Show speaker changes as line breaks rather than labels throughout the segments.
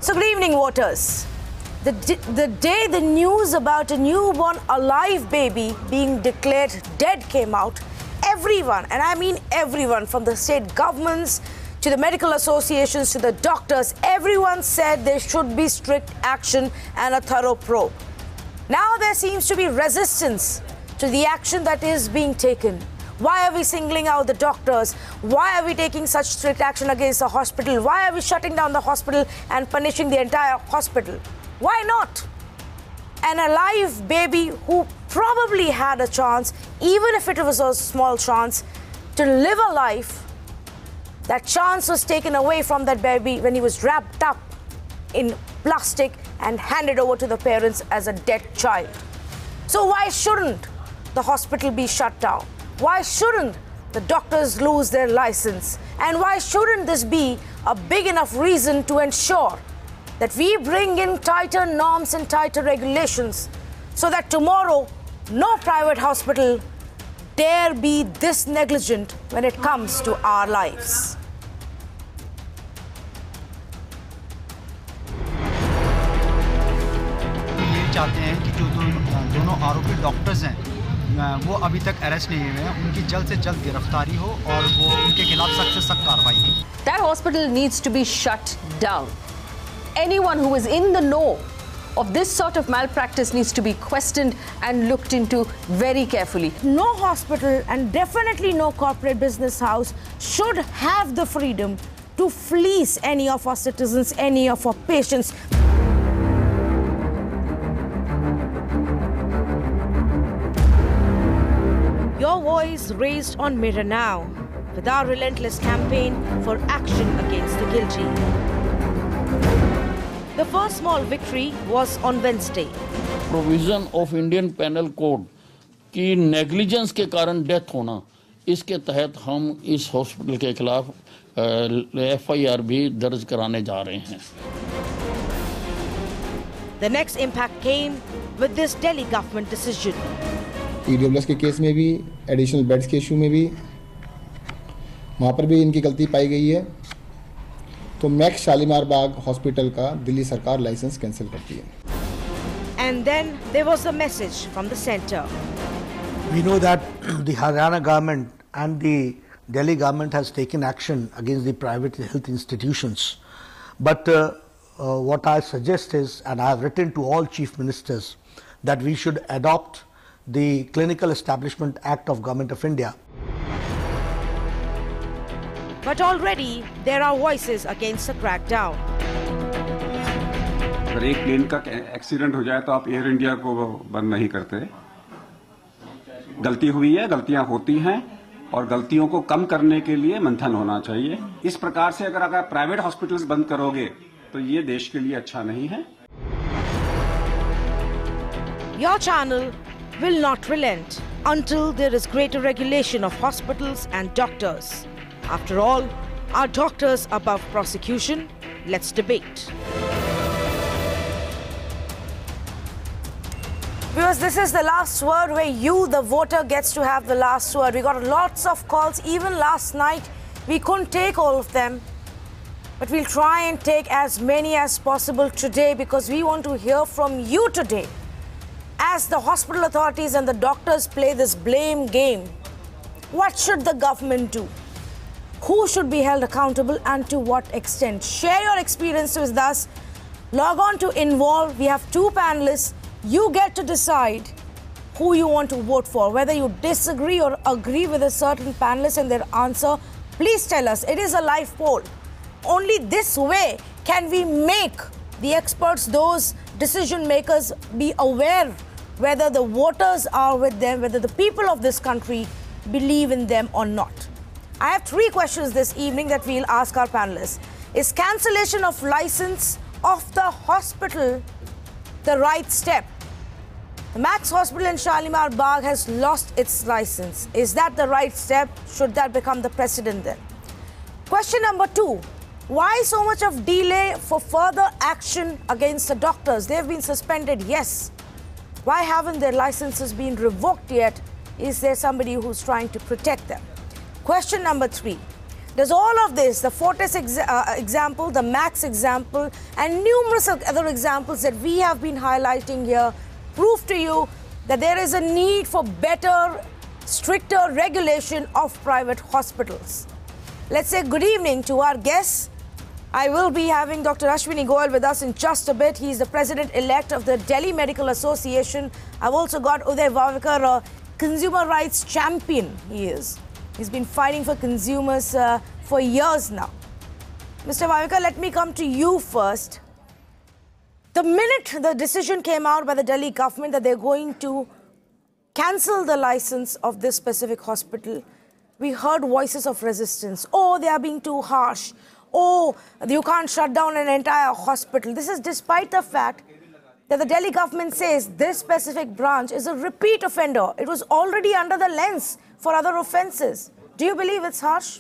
So good evening, voters. The day the news about a newborn alive baby being declared dead came out, everyone, and I mean everyone, from the state governments to the medical associations to the doctors, everyone said there should be strict action and a thorough probe. Now there seems to be resistance to the action that is being taken. Why are we singling out the doctors? Why are we taking such strict action against the hospital? Why are we shutting down the hospital and punishing the entire hospital? Why not? An alive baby who probably had a chance, even if it was a small chance, to live a life, that chance was taken away from that baby when he was wrapped up in plastic and handed over to the parents as a dead child. So why shouldn't the hospital be shut down? Why shouldn't the doctors lose their license? And why shouldn't this be a big enough reason to ensure that we bring in tighter norms and tighter regulations so that tomorrow no private hospital dare be this negligent when it comes to our lives?
ये चाहते हैं कि जो दोनों आरोपी doctors हैं वो अभी तक अरेस्ट नहीं हुए हैं, उनकी जल्द से जल्द गिरफ्तारी हो और वो उनके खिलाफ सख्त से सख्त कार्रवाई हो.
That hospital needs to be shut down. Anyone who is in the know of this sort of malpractice needs to be questioned and looked into very carefully.
No hospital and definitely no corporate business house should have the freedom to fleece any of our citizens, any of our patients. Your voice raised on Mirror Now with our relentless campaign for action against the guilty. The first small victory was on Wednesday.
Provision of Indian Penal Code की negligence के कारण death होना, इसके तहत हम इस hospital के खिलाफ FIR भी दर्ज कराने जा रहे हैं.
The next impact came with this Delhi government decision.
EWS के केस में भी, एडिशनल बेड्स के इशू में भी, वहाँ पर भी इनकी गलती पाई गई है, तो मैक्स शालीमार बाग हॉस्पिटल का दिल्ली सरकार लाइसेंस कैंसिल करती है.
And then there was a message from the center.
We know that the Haryana government and the Delhi government has taken action against the private health institutions. But what I suggest is, and I have written to all chief ministers, that we should adopt the Clinical Establishment Act of Government of India.
But already there are voices against the crackdown.
अगर एक plane का accident हो जाए तो आप air India को बंद नहीं करते. गलती हुई है, गलतियां होती हैं और गलतियों को कम करने के लिए मंथन होना चाहिए. इस प्रकार से अगर प्राइवेट हॉस्पिटल्स बंद करोगे तो ये देश के लिए अच्छा नहीं है.
Your channel will not relent until there is greater regulation of hospitals and doctors. After all, are doctors above prosecution? Let's debate. Because this is the last word where you, the voter, gets to have the last word. We got lots of calls. Even last night, we couldn't take all of them. But we'll try and take as many as possible today because we want to hear from you today. As the hospital authorities and the doctors play this blame game, what should the government do? Who should be held accountable and to what extent? Share your experience with us. Log on to Involve. We have two panelists. You get to decide who you want to vote for. Whether you disagree or agree with a certain panelist and their answer, please tell us. It is a live poll. Only this way can we make the experts, those decision makers, be aware whether the voters are with them, whether the people of this country believe in them or not. I have three questions this evening that we'll ask our panelists. Is cancellation of license of the hospital the right step? The Max Hospital in Shalimar Bagh has lost its license. Is that the right step? Should that become the precedent then? Question number two. Why so much of delay for further action against the doctors? They've been suspended, yes. Why haven't their licenses been revoked yet? Is there somebody who's trying to protect them? Question number three. Does all of this, the Fortis example, the Max example, and numerous other examples that we have been highlighting here, prove to you that there is a need for better, stricter regulation of private hospitals? Let's say good evening to our guests. I will be having Dr. Ashwini Goyal with us in just a bit. He's the president-elect of the Delhi Medical Association. I've also got Uday Vavekar, a consumer rights champion he is. He's been fighting for consumers for years now. Mr. Vavekar, let me come to you first. The minute the decision came out by the Delhi government that they're going to cancel the license of this specific hospital, we heard voices of resistance. Oh, they are being too harsh. Oh, you can't shut down an entire hospital. This is despite the fact that the Delhi government says this specific branch is a repeat offender. It was already under the lens for other offences. Do you believe it's harsh?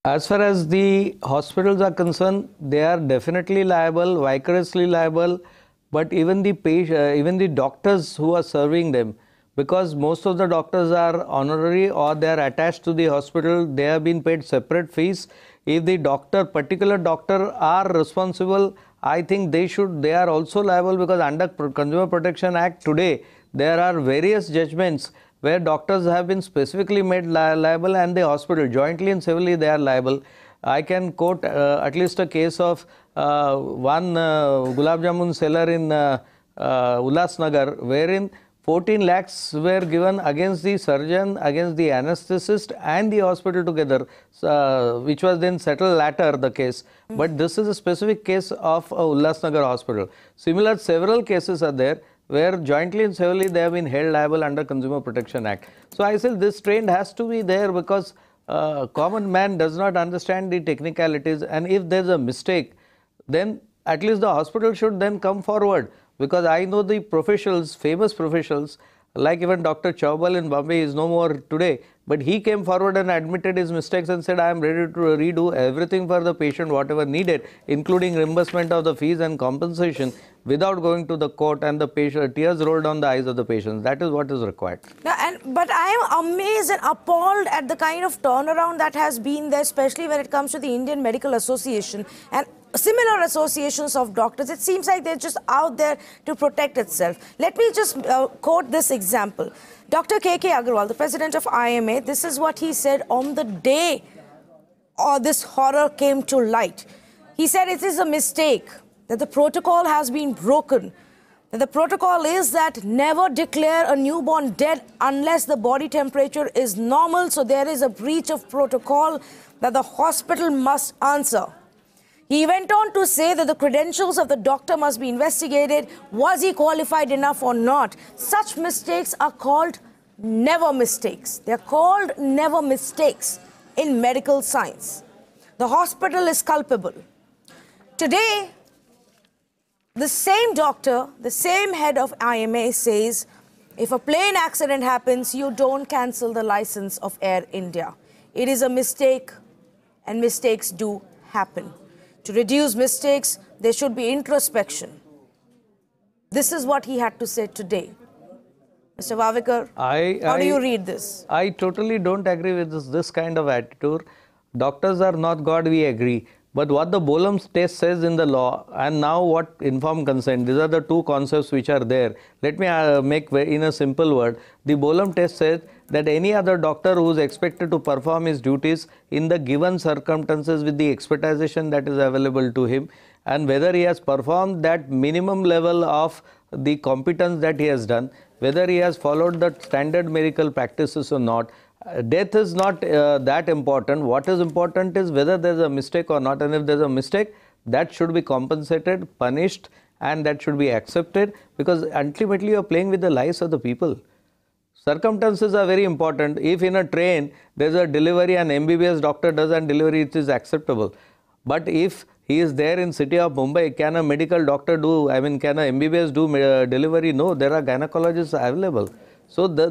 As far as the hospitals are concerned, they are definitely liable, vicariously liable, but even the doctors who are serving them, because most of the doctors are honorary or they are attached to the hospital, they have been paid separate fees. If the particular doctor are responsible, I think they are also liable, because under Consumer Protection Act today, there are various judgments where doctors have been specifically made liable, and the hospital jointly and severally they are liable. I can quote at least a case of one gulab jamun seller in Ulhasnagar, wherein 14 lakhs were given against the surgeon, against the anesthetist and the hospital together, which was then settled later, the case. But this is a specific case of Ulhasnagar hospital. Similar several cases are there where jointly and severally they have been held liable under Consumer Protection Act. So I say this trend has to be there, because common man does not understand the technicalities, and if there is a mistake, then at least the hospital should then come forward. Because I know the professionals, famous professionals, like even Dr. Chaubal in Bombay is no more today, but he came forward and admitted his mistakes and said, I am ready to redo everything for the patient, whatever needed, including reimbursement of the fees and compensation, without going to the court, and the patient, tears rolled down the eyes of the patients. That is what is required.
But I am amazed and appalled at the kind of turnaround that has been there, especially when it comes to the Indian Medical Association and similar associations of doctors. It seems like they're just out there to protect itself. Let me just quote this example. Dr. K.K. Agarwal, the president of IMA, this is what he said on the day this horror came to light. He said it is a mistake, that the protocol has been broken. That the protocol is that never declare a newborn dead unless the body temperature is normal. So there is a breach of protocol that the hospital must answer. He went on to say that the credentials of the doctor must be investigated. Was he qualified enough or not? Such mistakes are called never mistakes. They're called never mistakes in medical science. The hospital is culpable. Today, the same doctor, the same head of IMA says, if a plane accident happens, you don't cancel the license of Air India. It is a mistake, and mistakes do happen. To reduce mistakes, there should be introspection. This is what he had to say today. Mr. Vavekar, how do you read this?
I totally don't agree with this kind of attitude. Doctors are not God, we agree. But what the Bolam Test says in the law, and now what informed consent, these are the two concepts which are there. Let me make in a simple word. The Bolam Test says that any other doctor who is expected to perform his duties in the given circumstances with the expertization that is available to him, and whether he has performed that minimum level of the competence that he has done, whether he has followed the standard medical practices or not. Death is not that important. What is important is whether there is a mistake or not, and if there is a mistake, that should be compensated, punished, and that should be accepted, because ultimately you are playing with the lives of the people. Circumstances are very important. If in a train there is a delivery, an MBBS doctor does a delivery, it is acceptable. But if he is there in city of Mumbai, can a medical doctor do, can a MBBS do delivery? No, there are gynecologists available. So the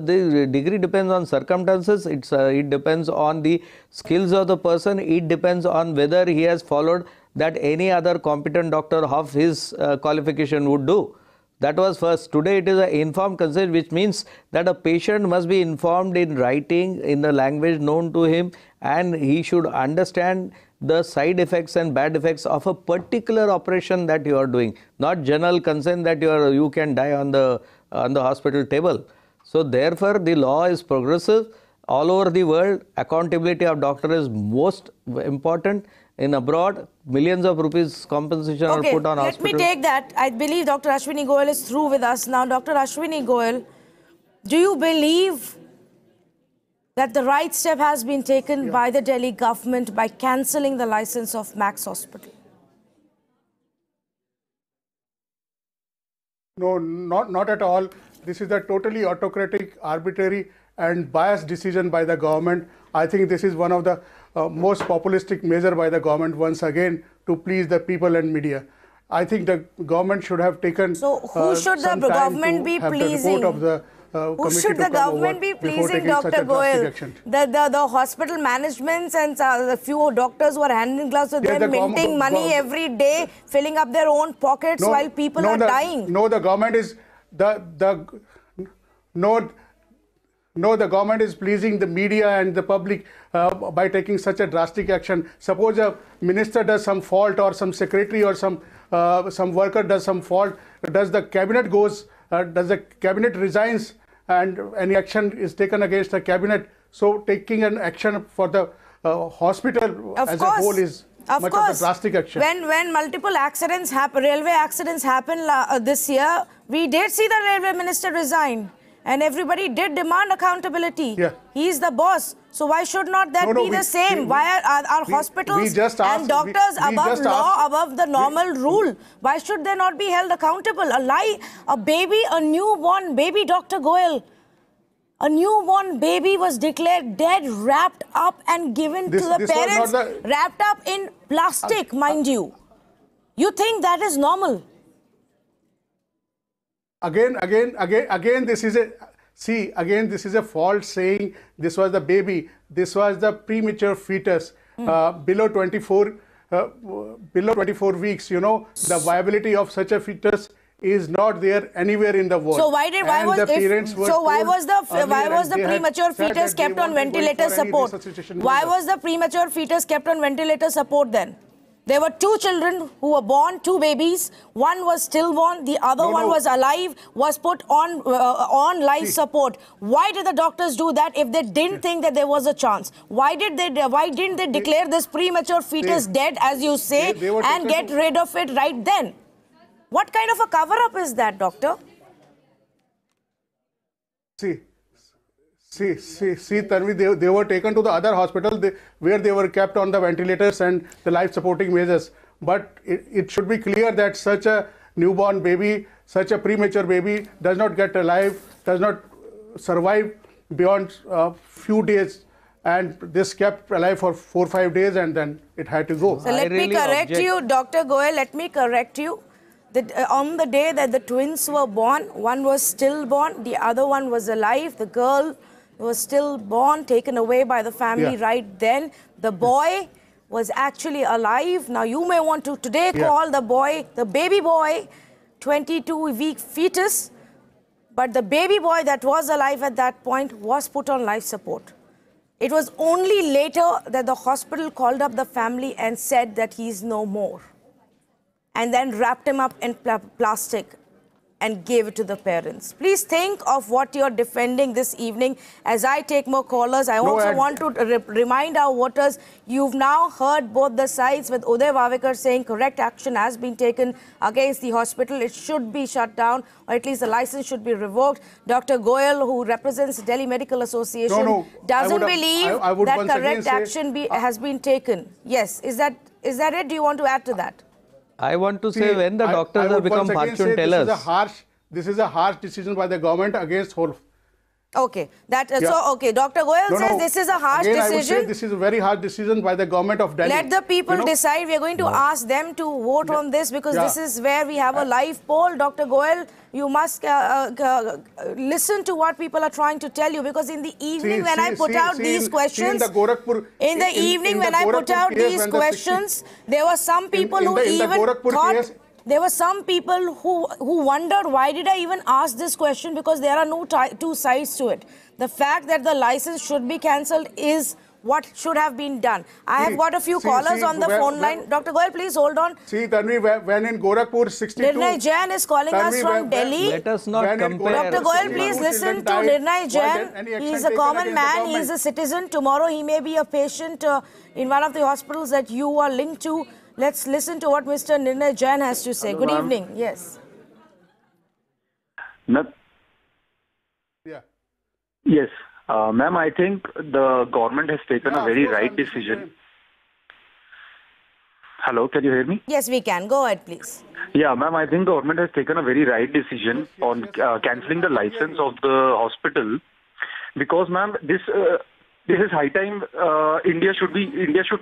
degree depends on circumstances, it depends on the skills of the person, it depends on whether he has followed that any other competent doctor of his qualification would do. That was first. Today it is an informed consent, which means that a patient must be informed in writing in the language known to him, and he should understand the side effects and bad effects of a particular operation that you are doing, not general consent that you can die on the hospital table. So therefore the law is progressive. All over the world, accountability of doctor is most important. In abroad, millions of rupees compensation are put on hospital.
Let me take that. I believe Dr. Ashwini Goyal is through with us now. Dr. Ashwini Goyal, do you believe that the right step has been taken by the Delhi government by cancelling the license of Max Hospital?
No, not at all. This is a totally autocratic, arbitrary and biased decision by the government. I think this is one of the most populistic measure by the government once again to please the people and media. I think the government should have taken
So who should the government be pleasing? Who should the government be pleasing, Dr. Goyal? The hospital managements and a few doctors who are hand in gloves with them minting money every day, filling up their own pockets while people are dying.
No, the government is the government is pleasing the media and the public by taking such a drastic action. Suppose a minister does some fault, or some secretary or some worker does some fault, does the cabinet resigns and any action is taken against the cabinet? So taking an action for the hospital as a whole is much of a drastic action.
When multiple accidents happen, railway accidents happen this year, we did see the railway minister resign. And everybody did demand accountability. Yeah. He's the boss. So why should not that be the same? Why are hospitals and doctors above law, above the normal rule? Why should they not be held accountable? A baby, a newborn baby, Dr. Goyal, a newborn baby was declared dead, wrapped up and given to the parents, wrapped up in plastic, mind you. You think that is normal?
Again, this is a false saying. This was the baby. This was the premature fetus below 24 weeks. You know, the viability of such a fetus is not there anywhere in the world.
So why was the premature fetus kept on ventilator support? Why was the premature fetus kept on ventilator support then? There were two children who were born, two babies. One was stillborn, the other one was alive, was put on life support. Why did the doctors do that if they didn't think that there was a chance? Why didn't they declare this premature fetus dead, as you say, and get rid of it right then? What kind of a cover-up is that, doctor?
See, Tanvi, they were taken to the other hospital where they were kept on the ventilators and the life supporting measures. But it should be clear that such a newborn baby, such a premature baby does not get alive, does not survive beyond a few days. And this kept alive for 4 or 5 days and then it had to go.
So let me correct you, Dr. Goyal, let me correct you. On the day that the twins were born, one was stillborn, the other one was alive. The girl was still born, taken away by the family right then. The boy was actually alive. Now you may want to today call the boy, the baby boy, 22-week fetus, but the baby boy that was alive at that point was put on life support. It was only later that the hospital called up the family and said that he's no more, and then wrapped him up in plastic and gave it to the parents. Please think of what you're defending this evening. As I take more callers, I also want to remind our voters, you've now heard both the sides, with Uday Vavekar saying correct action has been taken against the hospital. It should be shut down, or at least the license should be revoked. Dr. Goyal, who represents Delhi Medical Association, doesn't believe that correct action has been taken. Yes, is that it? Do you want to add to that?
I want to say, when the doctors have become fortune tellers.
This is a harsh decision by the government against whole.
Okay, okay. Dr. Goyal says this is a harsh
Again,
decision.
I would say this is a very hard decision by the government of Delhi.
Let the people decide. We are going to ask them to vote on this because this is where we have a live poll. Dr. Goyal, you must listen to what people are trying to tell you, because in the evening when I put out these questions, there were some people who even thought. There were some people who wondered, why did I even ask this question, because there are no two sides to it. The fact that the license should be cancelled is what should have been done. I have got a few callers on the phone line. Dr. Goyal, please hold on.
See, Tanvi, when in Gorakhpur, 62...
Nirnay Jain is calling us from Delhi.
Let us not compare.
Dr. Goyal, please listen to Nirnay Jain. He is a common man. He is a citizen. Tomorrow he may be a patient in one of the hospitals that you are linked to. Let's listen to what Mr. Nirnay Jain has to say. Good evening. Yes.
Yes. Ma'am, I think the government has taken a very right decision. Hello, can you hear me?
Yes, we can. Go ahead, please.
Yeah, ma'am, I think government has taken a very right decision on cancelling the license of the hospital, because, ma'am, this is high time. India should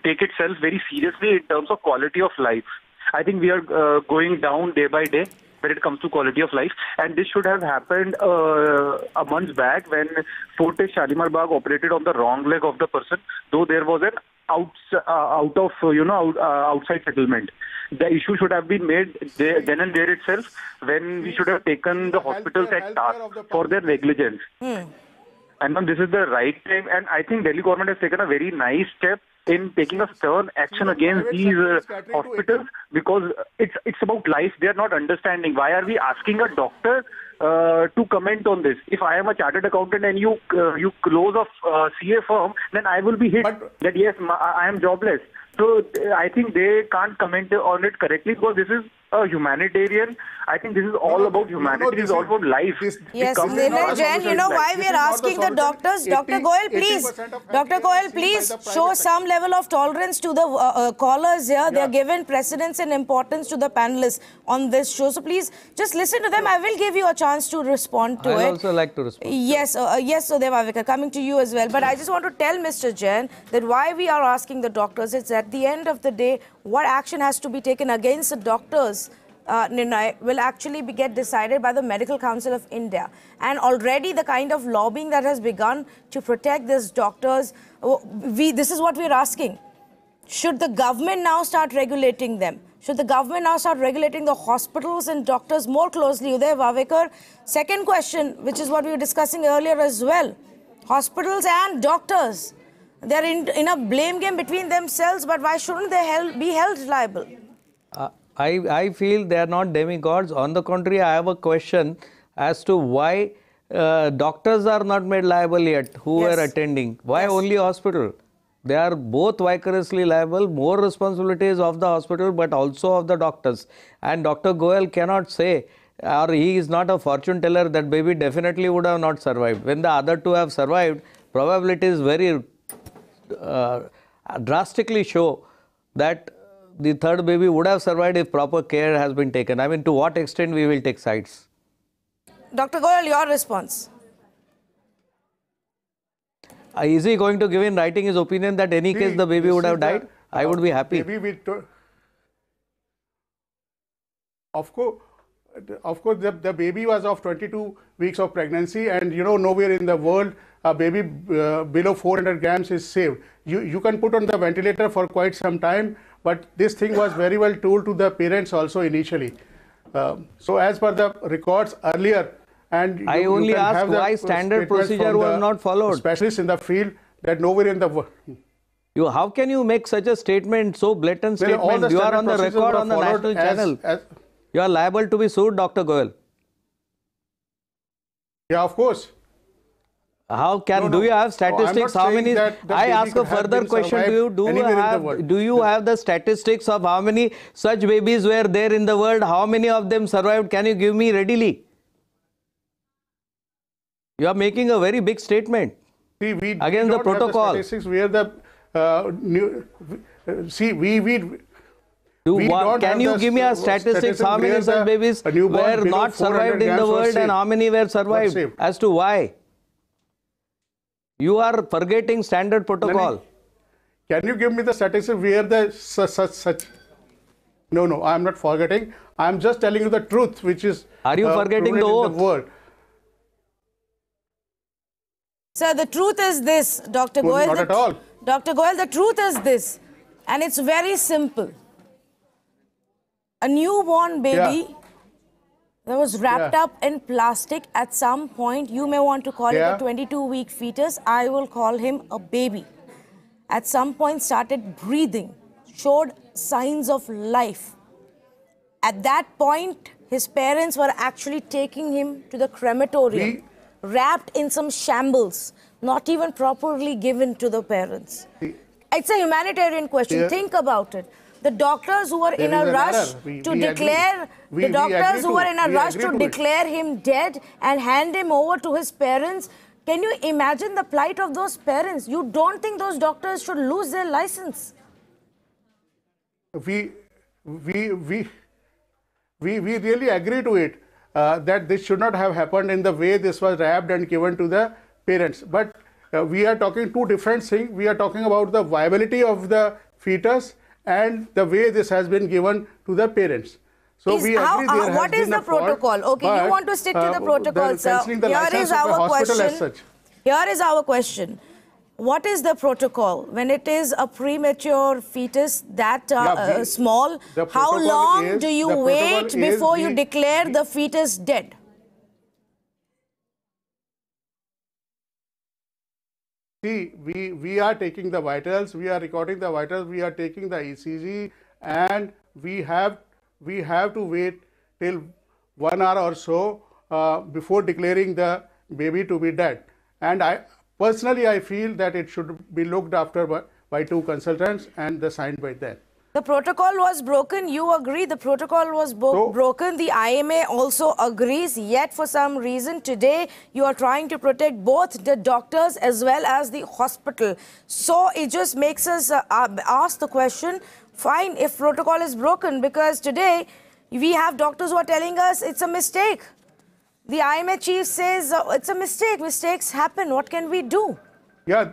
take itself very seriously in terms of quality of life. I think we are going down day by day when it comes to quality of life, and this should have happened a month back when Fortis Shalimar Bagh operated on the wrong leg of the person, though there was an outside settlement. The issue should have been made then and there itself, when we should have taken the hospitals at task for their negligence. And ma'am, this is the right time, and I think Delhi government has taken a very nice step in taking a stern action against these hospitals, because it's about life. They are not understanding. Why are we asking a doctor to comment on this? If I am a chartered accountant and you close a CA firm, then I will be hit that yes, I am jobless. So I think they can't comment on it correctly, because this is a humanitarian. I think this is all about humanity. This is all about life.
Yes, Nirnay Jain, you know why we are asking the doctors? Dr. Goyal, please show some level of tolerance to the callers here. They are given precedence and importance to the panelists on this show. So please just listen to them. I will give you a chance to respond to it.
I also like to respond.
Yes, yes, Sudhir Avika, coming to you as well. But I just want to tell Mr. Jain that why we are asking the doctors is at the end of the day, what action has to be taken against the doctors, Nirnay, will actually get decided by the Medical Council of India. And already the kind of lobbying that has begun to protect these doctors, this is what we are asking. Should the government now start regulating them? Should the government now start regulating the hospitals and doctors more closely? Uday Vavekar. Second question, which is what we were discussing earlier as well. Hospitals and doctors, they're in a blame game between themselves, but why shouldn't they be held liable?
I feel they are not demigods. On the contrary, I have a question as to why doctors are not made liable yet, who were attending. Why only hospital? They are both vicariously liable. More responsibilities of the hospital, but also of the doctors. And Dr. Goyal cannot say, or he is not a fortune teller, that baby definitely would have not survived. When the other two have survived, probabilities very drastically show that the third baby would have survived if proper care has been taken. I mean, to what extent we will take sides?
Dr. Goyal, your response.
Is he going to give in writing his opinion that any case the baby would have died? I would be happy.
Of course, the baby was of 22 weeks of pregnancy, and you know, nowhere in the world a baby below 400 grams is saved. You can put on the ventilator for quite some time, but this thing was very well told to the parents also initially. So as per the records earlier, and
I only ask why standard procedure was not followed.
Specialists in the field, that nowhere in the world.
How can you make such a statement, so blatant statement? You are on the record on the national channel. You are liable to be sued, Dr. Goyal.
Yeah, of course.
How can do you have statistics? How many? I ask a further question. Do you have the statistics of how many such babies were there in the world? How many of them survived? Can you give me readily? You are making a very big statement against the protocol.
Statistics where the
can you give me a statistics how many such babies were not survived in the world and how many were survived? As to why? You are forgetting standard protocol.
Can you give me the statistic where the such? No, I am not forgetting. I am just telling you the truth, which is.
Are you forgetting the oath?
The word.
Sir, the truth is this, Dr. Goyal.
Not at all.
Dr. Goyal, the truth is this, and it's very simple. A newborn baby that was wrapped up in plastic at some point, you may want to call it a 22-week fetus, I will call him a baby. At some point started breathing, showed signs of life. At that point, his parents were actually taking him to the crematorium, wrapped in some shambles, not even properly given to the parents. It's a humanitarian question. Think about it. The doctors who were in a rush to declare, the doctors who were in a rush to declare him dead and hand him over to his parents, can you imagine the plight of those parents? You don't think those doctors should lose their license?
We really agree to it, that this should not have happened in the way this was wrapped and given to the parents. But we are talking two different things. We are talking about the viability of the fetus and the way this has been given to the parents. So we agree there has
what is
been
the
a fault,
protocol? Okay, you want to stick to the protocol, sir. Here is our question. Here is our question. What is the protocol when it is a premature fetus that small? How long do you wait before you declare the fetus dead?
See, we are taking the vitals, we are recording the vitals, we are taking the ECG, and we have to wait till 1 hour or so before declaring the baby to be dead. And personally, I feel that it should be looked after by two consultants and signed by them.
The protocol was broken. You agree the protocol was broken. The IMA also agrees. Yet for some reason today you are trying to protect both the doctors as well as the hospital. So it just makes us ask the question, fine if protocol is broken, because today we have doctors who are telling us it's a mistake. The IMA chief says it's a mistake. Mistakes happen. What can we do?
Yeah.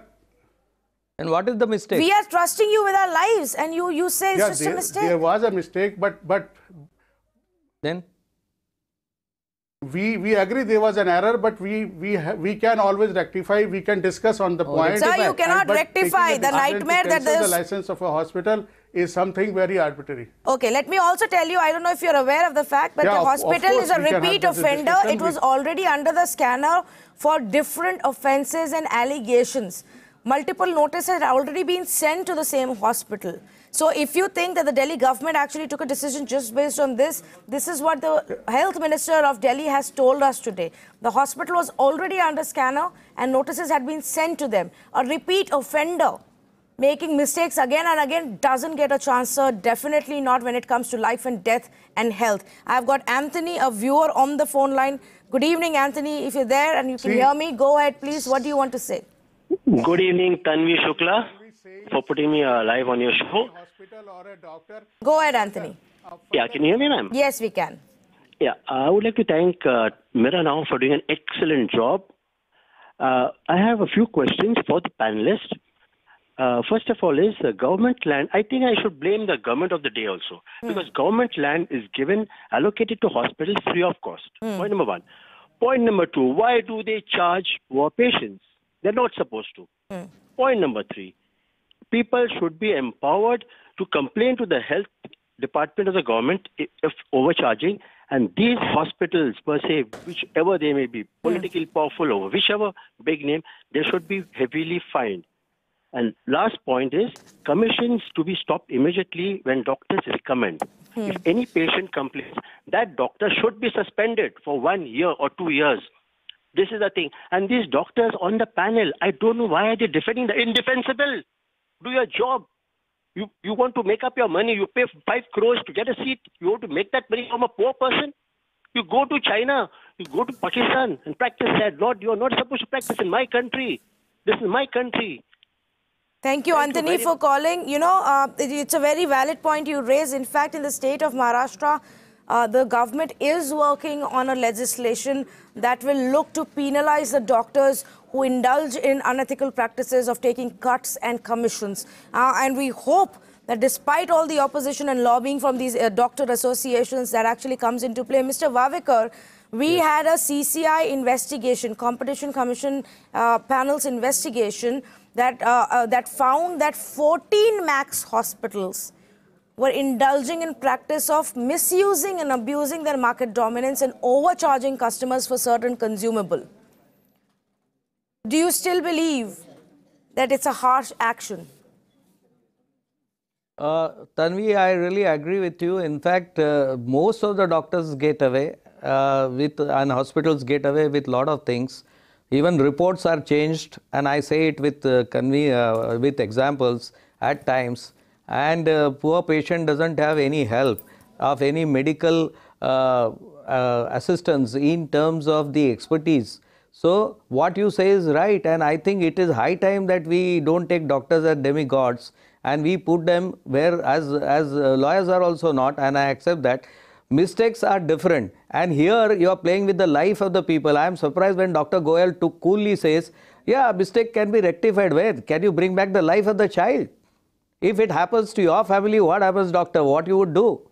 And what is the mistake?
We are trusting you with our lives, and you say it's just a mistake.
There was a mistake, but
then
we agree there was an error, but we can always rectify. We can discuss on the point.
Sir, you cannot rectify the nightmare that
the license of a hospital is something very arbitrary.
Okay, let me also tell you, I don't know if you're aware of the fact, but the hospital is a repeat offender. It was already under the scanner for different offences and allegations. Multiple notices had already been sent to the same hospital. So if you think that the Delhi government actually took a decision just based on this, this is what the health minister of Delhi has told us today. The hospital was already under scanner and notices had been sent to them. A repeat offender making mistakes again and again doesn't get a chance, sir. Definitely not when it comes to life and death and health. I've got Anthony, a viewer, on the phone line. Good evening, Anthony. If you're there and you can hear me, go ahead, please. What do you want to say?
Good evening, Tanvi Shukla, for putting me live on your show.
Go ahead, Anthony.
Yeah, can you hear me, ma'am?
Yes, we can.
Yeah, I would like to thank Mira now for doing an excellent job. I have a few questions for the panelists. First of all is government land. I think I should blame the government of the day also, because government land is allocated to hospitals free of cost. Point number one. Point number two, why do they charge poor patients? They're not supposed to. Point number three, people should be empowered to complain to the health department of the government if overcharging, and these hospitals per se, whichever they may be, politically powerful or whichever big name, they should be heavily fined. And last point is, commissions to be stopped immediately when doctors recommend. If any patient complains, that doctor should be suspended for 1 year or 2 years. This is the thing. And these doctors on the panel, I don't know why are they defending the indefensible. Do your job. You want to make up your money. You pay 5 crores to get a seat. You want to make that money from a poor person. You go to China. You go to Pakistan and practice that. Lord, you're not supposed to practice in my country. This is my country.
Thank you, Anthony, for calling. You know, it's a very valid point you raised. In fact, in the state of Maharashtra, the government is working on a legislation that will look to penalize the doctors who indulge in unethical practices of taking cuts and commissions. And we hope that despite all the opposition and lobbying from these doctor associations, that actually comes into play. Mr. Vavekar, we had a CCI investigation, Competition Commission panel's investigation, that found that 14 Max hospitals were indulging in practice of misusing and abusing their market dominance and overcharging customers for certain consumable. Do you still believe that it's a harsh action?
Tanvi, I really agree with you. In fact, most of the doctors get away and hospitals get away with a lot of things. Even reports are changed, and I say it with with examples at times. And poor patient doesn't have any help of any medical assistance in terms of the expertise. So what you say is right, and I think it is high time that we don't take doctors as demigods and we put them where as lawyers are also not, and I accept that. Mistakes are different, and here you are playing with the life of the people. I am surprised when Dr. Goyal coolly says, yeah, mistake can be rectified. Where? Can you bring back the life of the child? If it happens to your family, what happens, doctor? What you would do?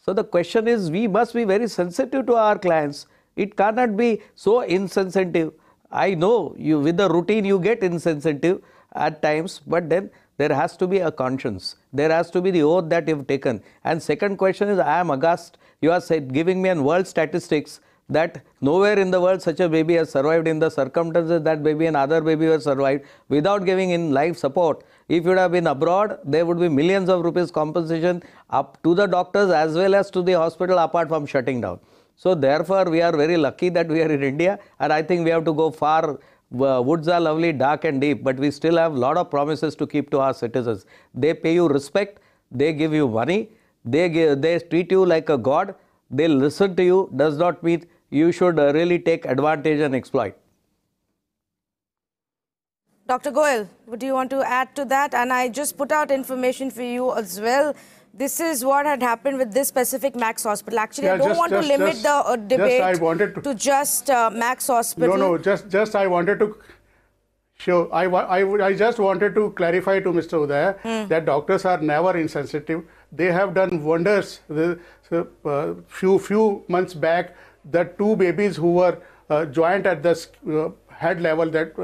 So the question is, we must be very sensitive to our clients. It cannot be so insensitive. I know you with the routine you get insensitive at times, but then there has to be a conscience. There has to be the oath that you've taken. And second question is, I am aghast. You are giving me an world statistics that nowhere in the world such a baby has survived in the circumstances that baby and other baby has survived without giving in life support. If you would have been abroad, there would be millions of rupees compensation up to the doctors as well as to the hospital apart from shutting down. So therefore, we are very lucky that we are in India, and I think we have to go far. Woods are lovely, dark and deep, but we still have a lot of promises to keep to our citizens. They pay you respect, they give you money, they treat you like a god, they listen to you, does not mean you should really take advantage and exploit.
Dr. Goyal, do you want to add to that? And I just put out information for you as well. This is what had happened with this specific Max Hospital. Actually, I don't want to limit the debate to just Max Hospital.
No, just I wanted to show, I just wanted to clarify to Mr. Uday that doctors are never insensitive. They have done wonders. Few months back, the two babies who were joint at the head level, that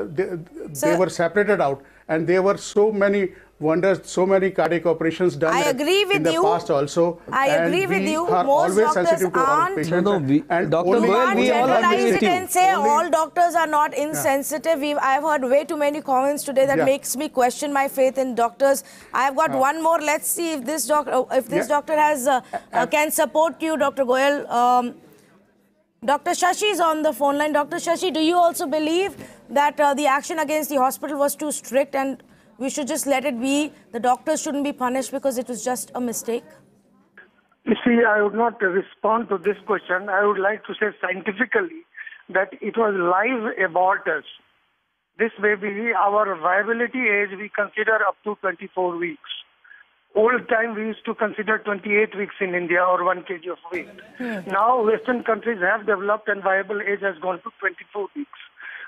they were separated out, and there were so many wonders, so many cardiac operations done in the past also.
I agree with you.
Most doctors aren't.
Dr. Goyal, we all agree with you. And say all doctors are not insensitive. I've heard way too many comments today that makes me question my faith in doctors. I've got one more. Let's see if this doctor has can support you, Dr. Goyal. Dr. Shashi is on the phone line. Dr. Shashi, do you also believe that the action against the hospital was too strict and we should just let it be? The doctors shouldn't be punished because it was just a mistake?
You see, I would not respond to this question. I would like to say scientifically that it was live abortus. This baby, our viability age, we consider up to 24 weeks. Old time, we used to consider 28 weeks in India or 1 kg of weight. Now, Western countries have developed and viable age has gone to 24 weeks.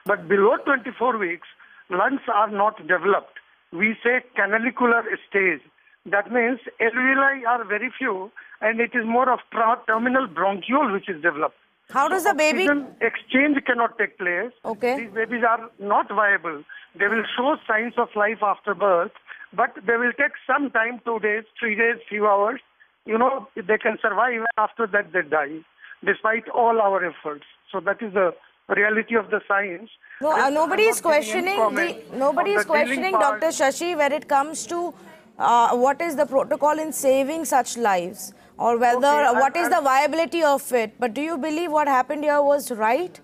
But below 24 weeks, lungs are not developed. We say canalicular stage. That means alveoli are very few, and it is more of terminal bronchiole which is developed.
How does the baby...
exchange cannot take place.
Okay.
These babies are not viable. They will show signs of life after birth, but they will take some time, 2 days, 3 days, few hours. You know, they can survive, after that they die, despite all our efforts. So that is the reality of the science.
No, nobody is questioning Dr. Shashi when it comes to what is the protocol in saving such lives, or whether what is the viability of it. But do you believe what happened here was right?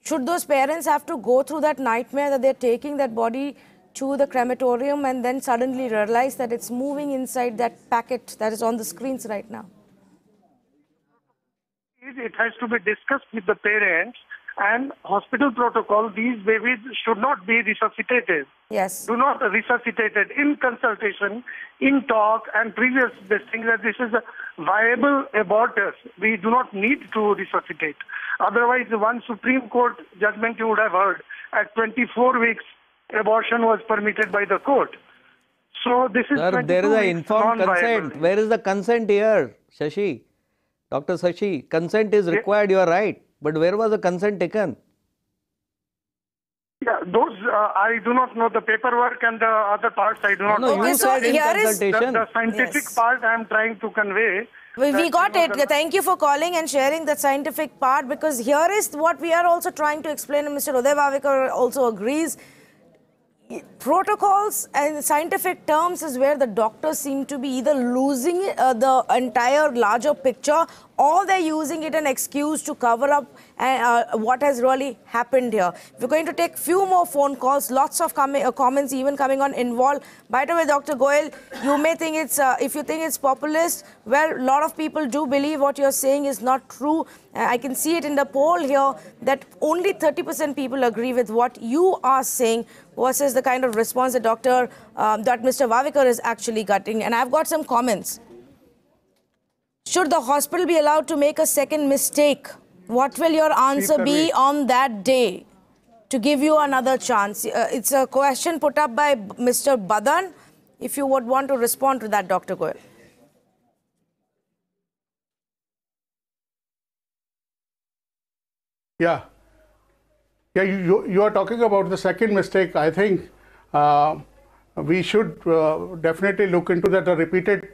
Should those parents have to go through that nightmare that they're taking that body to the crematorium and then suddenly realize that it's moving inside that packet that is on the screens right now?
It has to be discussed with the parents. And hospital protocol, these babies should not be resuscitated.
Yes.
Do not resuscitated in consultation, in talk, and previous things that this is a viable abortus. We do not need to resuscitate. Otherwise, one Supreme Court judgment you would have heard at 24 weeks, abortion was permitted by the court. So this is
Sir, there is an informed consent. Where is the consent here, Shashi? Dr. Shashi, consent is required, you are right. But where was the consent taken?
Yeah, those I do not know the paperwork and the other parts I do not know.
You said in consultation.
The scientific part I am trying to convey.
We got it. Thank you for calling and sharing the scientific part, because here is what we are also trying to explain, and Mr. Uday Vavekar also agrees. Protocols and scientific terms is where the doctors seem to be either losing the entire larger picture, or they're using it an excuse to cover up what has really happened here. We're going to take few more phone calls, lots of comments even coming on involved. By the way, Dr. Goel, you may think it's, if you think it's populist, well, a lot of people do believe what you're saying is not true. I can see it in the poll here that only 30% people agree with what you are saying versus the kind of response that that Mr. Vavekar is actually getting. And I've got some comments. Should the hospital be allowed to make a second mistake? What will your answer be on that day to give you another chance? It's a question put up by Mr. Badan. If you would want to respond to that, Dr. Goel.
Yeah. Yeah, you are talking about the second mistake. I think we should definitely look into that. A repeated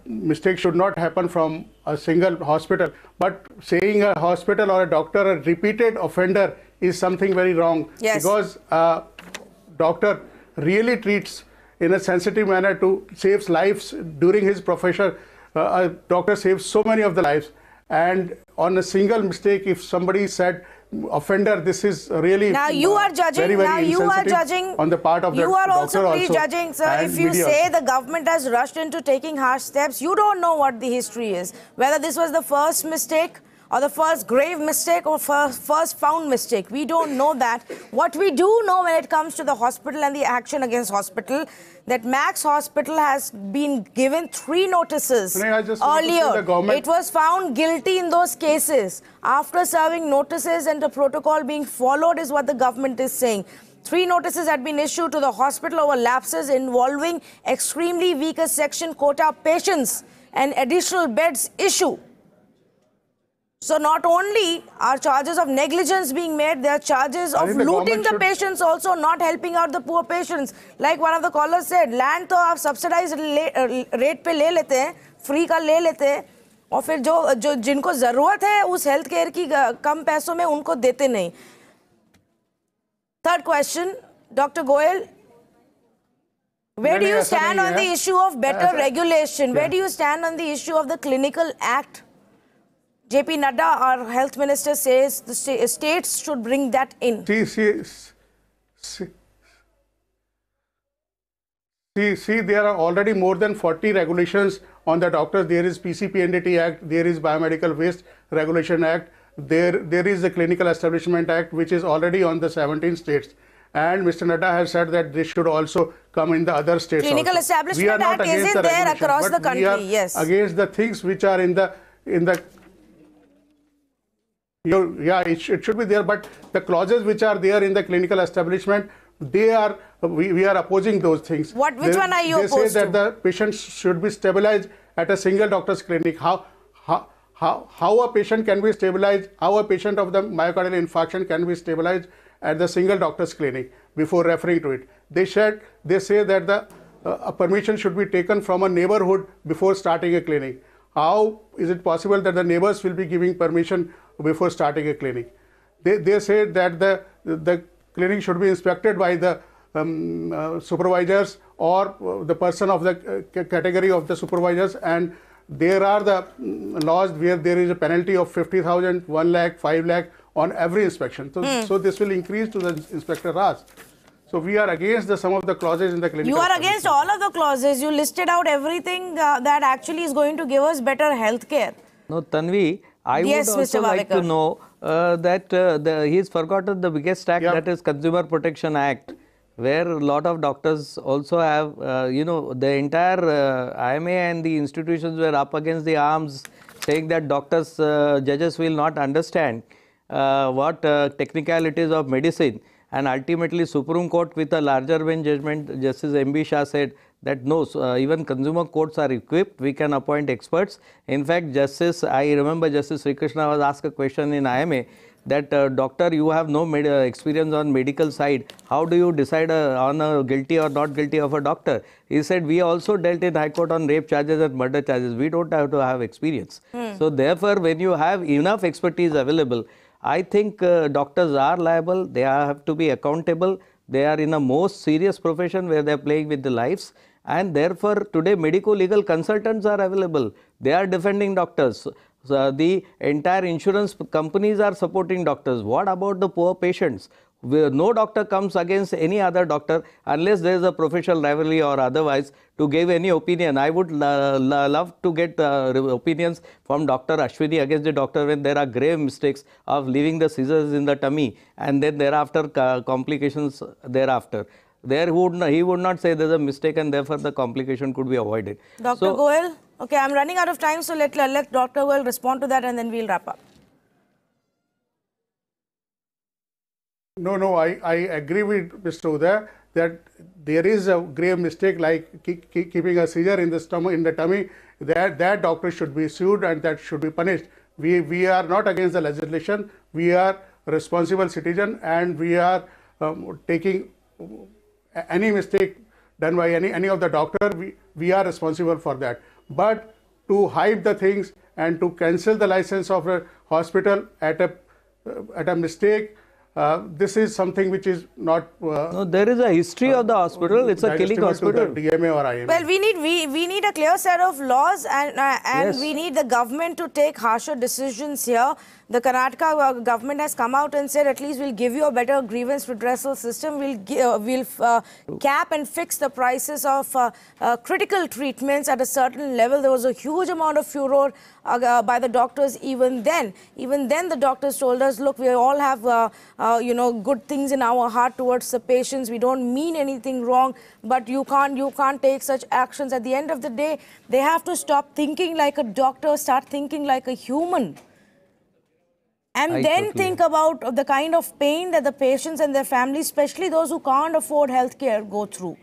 mistake should not happen from a single hospital. But saying a hospital or a doctor a repeated offender is something very wrong.
Yes.
Because doctor really treats in a sensitive manner to saves lives during his profession. A doctor saves so many of the lives. And on a single mistake, if somebody said offender, this is really
now you are judging.
very, very
now you are judging
on the part of the
you are
doctor
also prejudging, sir. If you say the government has rushed into taking harsh steps, you don't know what the history is. Whether this was the first mistake or the first grave mistake or first found mistake, we don't know that. What we do know when it comes to the hospital and the action against hospital, that Max Hospital has been given 3 notices earlier. It was found guilty in those cases. After serving notices and the protocol being followed is what the government is saying. 3 notices had been issued to the hospital over lapses involving extremely weaker section quota patients and additional beds issue. So not only are charges of negligence being made, there are charges of looting the patients also, not helping out the poor patients. Like one of the callers said, land तो आप subsidized rate पे ले लेते हैं, free का ले लेते हैं, और फिर जो जिनको ज़रूरत है उस health care की कम पैसों में उनको देते नहीं. Third question, Dr. Goel, where do you stand on the issue of better regulation? Where do you stand on the issue of the Clinical Act? JP Nadda, our health minister, says the states should bring that in.
See, there are already more than 40 regulations on the doctors. There is PCPNDT Act, there is Biomedical Waste Regulation Act, there is the Clinical Establishment Act, which is already on the 17 states. And Mr. Nadda has said that this should also come in the other states.
Clinical
also.
Establishment Act isn't there across the country,
we are
yes.
Against the things which are in the yeah, it should be there, but the clauses which are there in the clinical establishment, we are opposing those things.
Which one are you opposed to?
They say that the patient should be stabilized at a single doctor's clinic. How a patient can be stabilized, how a patient of the myocardial infarction can be stabilized at the single doctor's clinic before referring to it. They say that the a permission should be taken from a neighborhood before starting a clinic. How is it possible that the neighbors will be giving permission before starting a clinic? They say that the clinic should be inspected by the supervisors or the person of the category of the supervisors, and there are the laws where there is a penalty of 50,000, 1 lakh, 5 lakh on every inspection. So this will increase to the Inspector Raj. So we are against some of the clauses in the clinical.
You are against all of the clauses. You listed out everything that actually is going to give us better health care.
No, Tanvi, I would also like to know that he's forgotten the biggest act, that is Consumer Protection Act, where a lot of doctors also have, the entire IMA and the institutions were up against the arms, saying that judges will not understand what technicalities of medicine. and ultimately Supreme Court with a larger bench judgment, Justice M.B. Shah said that no, even consumer courts are equipped, we can appoint experts. In fact, I remember Justice Sri Krishna was asked a question in IMA that doctor, you have no experience on medical side, how do you decide on a guilty or not guilty of a doctor? He said, we also dealt in High Court on rape charges and murder charges, we don't have to have experience. So therefore, when you have enough expertise available, I think doctors are liable, they have to be accountable, they are in a most serious profession where they are playing with the lives, and therefore today medico-legal consultants are available, they are defending doctors. So the entire insurance companies are supporting doctors. What about the poor patients? No doctor comes against any other doctor unless there is a professional rivalry or otherwise to give any opinion. I would love to get opinions from Dr. Ashwini against the doctor when there are grave mistakes of leaving the scissors in the tummy and then thereafter complications thereafter. There he would not say there is a mistake and therefore the complication could be avoided.
Dr. Goel, okay, I'm running out of time, so let Dr. Goel respond to that and then we'll wrap up.
No, I agree with Mr. Uday that there is a grave mistake like keeping a seizure in the tummy, that doctor should be sued and that should be punished. We are not against the legislation, we are responsible citizen and we are taking any mistake done by any of the doctor, we are responsible for that. But to hide the things and to cancel the license of a hospital at a mistake, this is something which is not.
No, there is a history of the hospital. It's a killing hospital.
DMA or IMA.
Well, we need a clear set of laws, and yes, we need the government to take harsher decisions here. The Karnataka government has come out and said at least we'll give you a better grievance redressal system. We'll cap and fix the prices of critical treatments at a certain level. There was a huge amount of furor by the doctors even then. Even then, the doctors told us, look, we all have good things in our heart towards the patients. We don't mean anything wrong, but you can't take such actions. At the end of the day, they have to stop thinking like a doctor, start thinking like a human. And then think about the kind of pain that the patients and their families, especially those who can't afford healthcare, go through.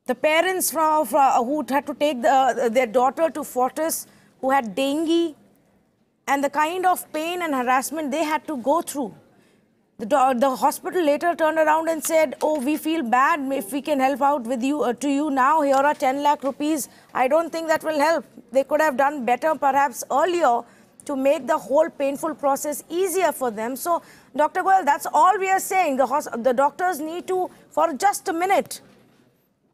The parents who had to take their daughter to Fortis, who had dengue, and the kind of pain and harassment they had to go through. The hospital later turned around and said, oh, we feel bad if we can help out with you to you now. Here are 10 lakh rupees. I don't think that will help. They could have done better perhaps earlier to make the whole painful process easier for them. So, Dr. Goel, that's all we are saying. The doctors need to, for just a minute.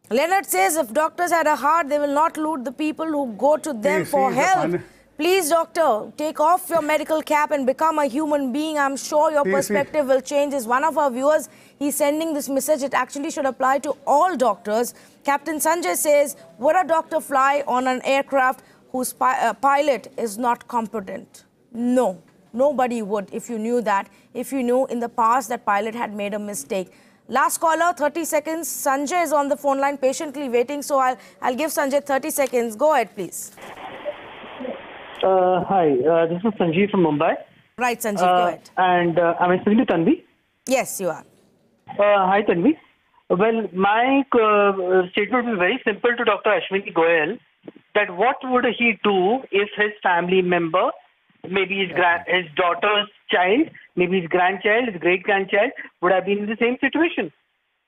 Leonard says if doctors had a heart, they will not loot the people who go to them for help. Please, doctor, take off your medical cap and become a human being. I'm sure your perspective will change. As one of our viewers, he's sending this message. It actually should apply to all doctors. Captain Sanjay says, would a doctor fly on an aircraft whose pilot is not competent? No, nobody would if you knew that, if you knew in the past that pilot had made a mistake. Last caller, 30 seconds. Sanjay is on the phone line patiently waiting, so I'll give Sanjay 30 seconds. Go ahead, please.
Hi, this is Sanjeev from Mumbai.
Right, Sanjeev, go ahead.
And am I speaking to Tanvi?
Yes, you are.
Hi, Tanvi. Well, my statement will be very simple to Dr. Ashwini Goel, that what would he do if his family member, maybe his daughter's child, maybe his grandchild, his great-grandchild, would have been in the same situation?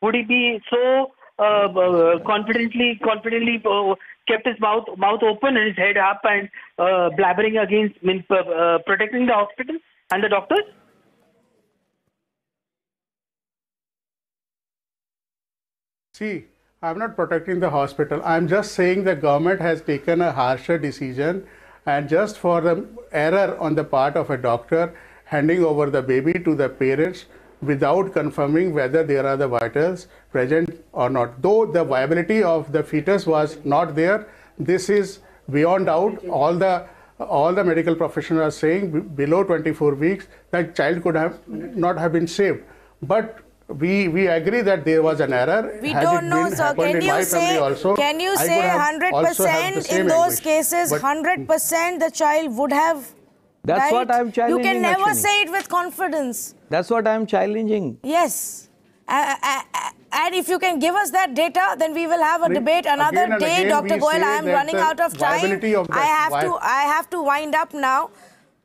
Would he be so confidently kept his mouth open and his head up and blabbering against, protecting the hospital and the doctors?
See, I'm not protecting the hospital. I'm just saying the government has taken a harsher decision, and just for the error on the part of a doctor handing over the baby to the parents without confirming whether there are the vitals present or not. Though the viability of the fetus was not there, this is beyond doubt. All the medical professionals are saying below 24 weeks that child could not have been saved. But we agree that there was an error.
We don't know, sir. Can you say 100% in those cases, 100% the child would have
That's
right?
what I'm challenging.
You can never
Ashwini.
say it with confidence.
That's what I'm challenging.
Yes. And if you can give us that data, then we will have a debate another day. Dr. Goyal, I am running out of time. I have to wind up now.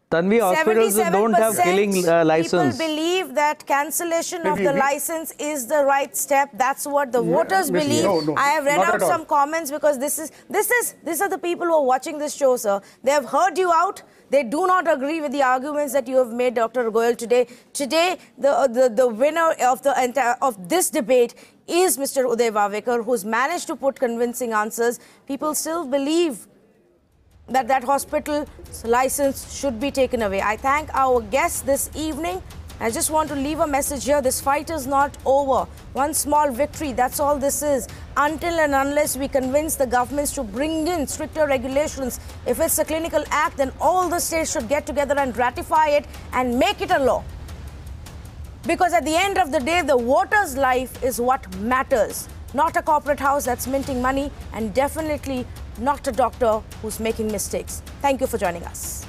Tanvi, hospitals don't have killing license.
People believe that cancellation of the license is the right step. That's what the voters believe.
No,
I have read out some comments because these are the people who are watching this show, sir. They have heard you out. They do not agree with the arguments that you have made, Dr. Goyal, today. Today, the winner of this debate is Mr. Uday Vavekar, who's managed to put convincing answers. People still believe that hospital's license should be taken away. I thank our guests this evening. I just want to leave a message here. This fight is not over. One small victory, that's all this is. Until and unless we convince the governments to bring in stricter regulations, if it's a clinical act, then all the states should get together and ratify it and make it a law. Because at the end of the day, the voter's life is what matters. Not a corporate house that's minting money, and definitely not a doctor who's making mistakes. Thank you for joining us.